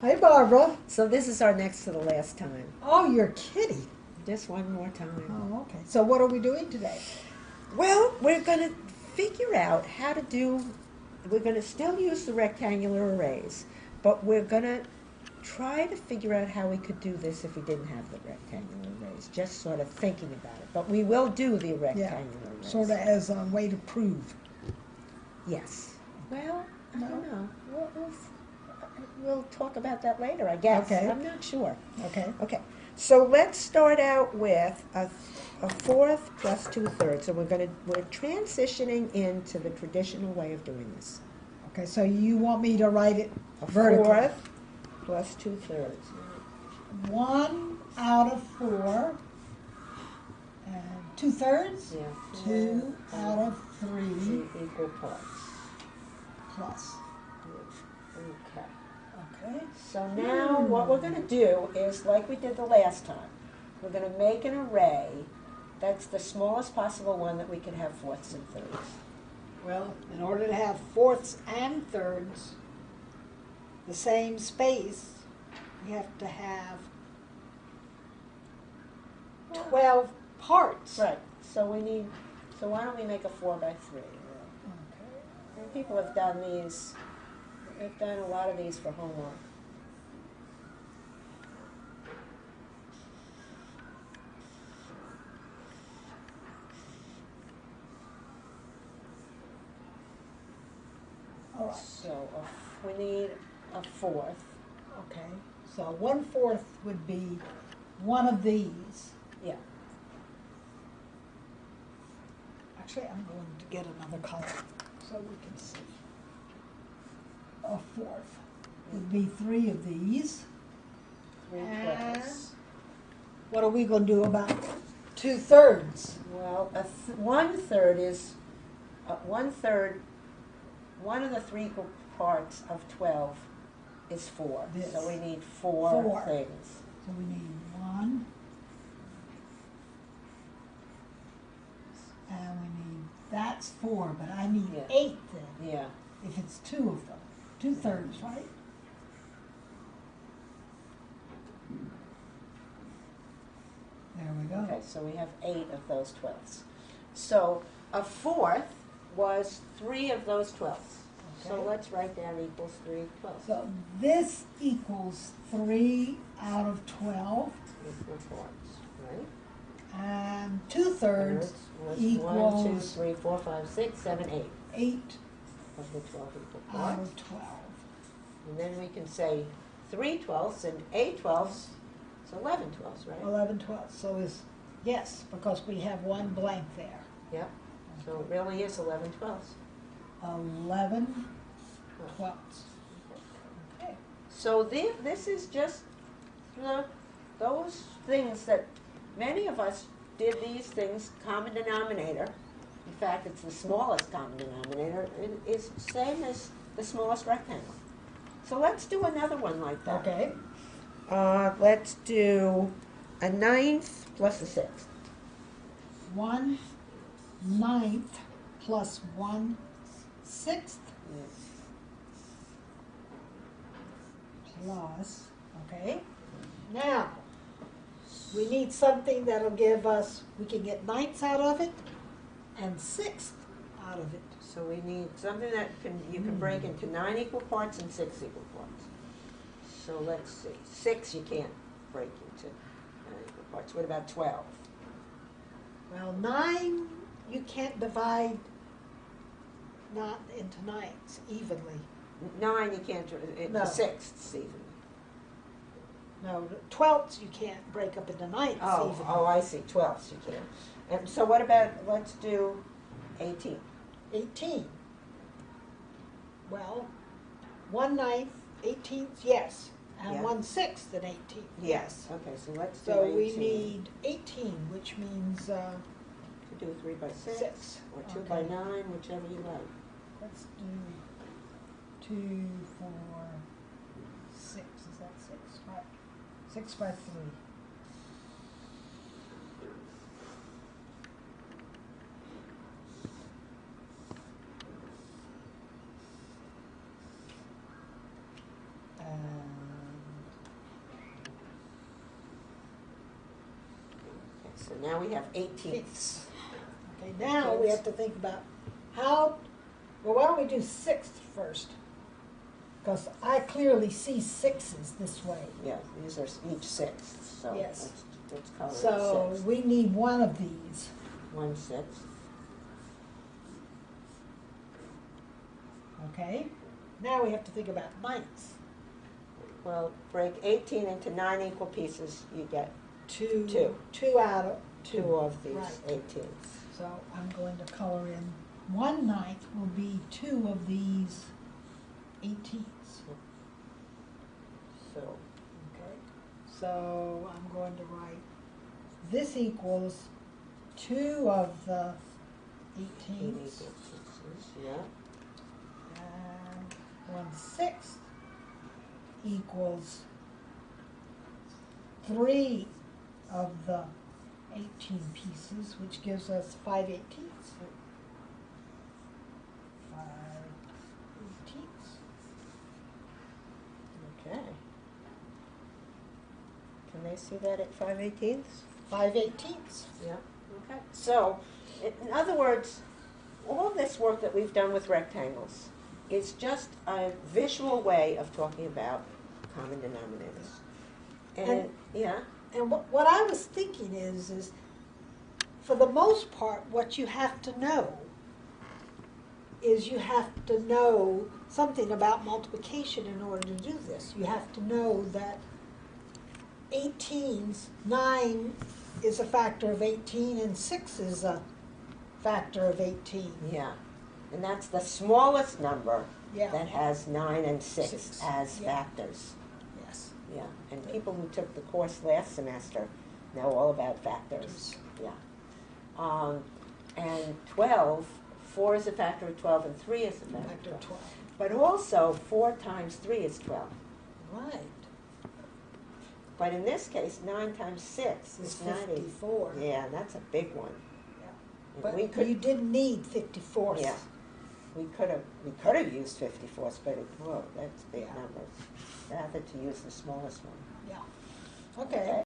Hey, Barbara. So this is our next to the last time. Oh, you're kidding. Just one more time. Oh, okay. So what are we doing today? Well, we're going to figure out how to do, we're going to still use the rectangular arrays, but we're going to try to figure out how we could do this if we didn't have the rectangular arrays, just sort of thinking about it. But we will do the rectangular arrays. Sort of as a way to prove. Yes. Well, I No? don't know. We'll talk about that later, I guess. Okay. I'm not sure. Okay. Okay, so let's start out with a fourth plus 2/3. So we're transitioning into the traditional way of doing this. Okay, so you want me to write it A vertically. fourth plus 2/3. 1/4 and 2/3. Yeah. 2/3 Two equal parts. plus. Okay. Okay. So now what we're going to do is, like we did the last time, we're going to make an array that's the smallest possible one that we can have fourths and thirds. Well, in order to have fourths and thirds, the same space, we have to have 12 parts. Right. So why don't we make a 4x3? Okay. People have done these. They've done a lot of these for homework. All right. So we need a fourth. Okay. So 1/4 would be one of these. Yeah. Actually, I'm going to get another color so we can see. A fourth would be 3 of these. 3 And- twelfths. What are we going to do about 2/3? Well, 1/3 is 1/3. One of the 3 equal parts of 12 is 4. This. So we need 4 4. things. So we need 1. And we need, that's 4, but I need Yeah. 8 then, Yeah. if it's 2 of them. 2/3, right? There we go. Okay, so we have 8 of those twelfths. So a fourth was 3 of those twelfths. So Okay. let's write down equals 3 twelfths. So this equals 3 out of 12, Equal parts, right? and 2/3 was equals 1, 2, 3, 4, 5, 6, 7, 8 8 of the 12 equal out parts. of 12. And then we can say 3 twelfths and 8 twelfths, it's 11 twelfths, right? 11/12. So is, yes, because we have one blank there. Yep. So it really is 11 twelfths. 11/12. Okay. So this is just those things that many of us did these things, common denominator. In fact, it's the smallest common denominator. It is the same as the smallest rectangle. So let's do another one like that. Okay. Let's do a 9th plus a 6th. 1/9 plus 1/6 plus, okay. Now, we need something that'll give us, we can get ninths out of it and sixths out of it. So we need something that you can break into 9 equal parts and 6 equal parts. So let's see. 6 you can't break into 9 equal parts. What about 12? Well, 9, you can't divide not into ninths evenly. 9 you can't do No. the sixths even. No, the twelfths you can't break up into ninths evenly. Oh, I see. 12ths you can. And so what about, let's do 18. 18. Well, 1/9, 18ths, yes, and Yeah. 1/6 and 18. Yes. Okay, so let's do So 18. we need 18, which means To do 3 by 6, 6. or 2 by Okay. 9, whichever you like. Let's do 2, 4, 6. Is that 6? Right. 6 by 3. So now we have 18ths. Fifths. Okay, now we have to think about how, well, why don't we do sixth first? Because I clearly see sixes this way. Yeah, these are each sixth, so Yes. let's color it So sixth. we need one of these. 1/6. Okay, now we have to think about ninths. Well, break 18 into 9 equal pieces, you get Two. Two. Two out of two of these Right. 18s. So I'm going to color in 1/9 will be two of these 18s. So, Okay, so I'm going to write this equals two of the 8 18s equal pieces, yeah. and 1/6 equals three of the 18 pieces, which gives us 5/18ths. 5/18ths. Okay. Can they see that at 5/18ths? 5/18ths. Yeah. Okay. So, in other words, all this work that we've done with rectangles is just a visual way of talking about common denominators. And yeah, And what I was thinking is for the most part, what you have to know is you have to know something about multiplication in order to do this. You have to know that 18s, 9 is a factor of 18 and 6 is a factor of 18. yeah. And that's the smallest number Yeah. that has 9 and 6 Six, as yeah. factors. Yes. Yeah. And people who took the course last semester know all about factors. Yeah. And 12, 4 is a factor of 12 and 3 is a factor Factor of of 12. 12. But also 4 times 3 is 12. Right. But in this case, 9 times 6 It's is 90. 54. Yeah, that's a big one. Yeah. And But we could, you didn't need 54s. yeah, we could have used 54s, but whoa, that's big Yeah. numbers. Rather to use the smallest one. Yeah. Okay.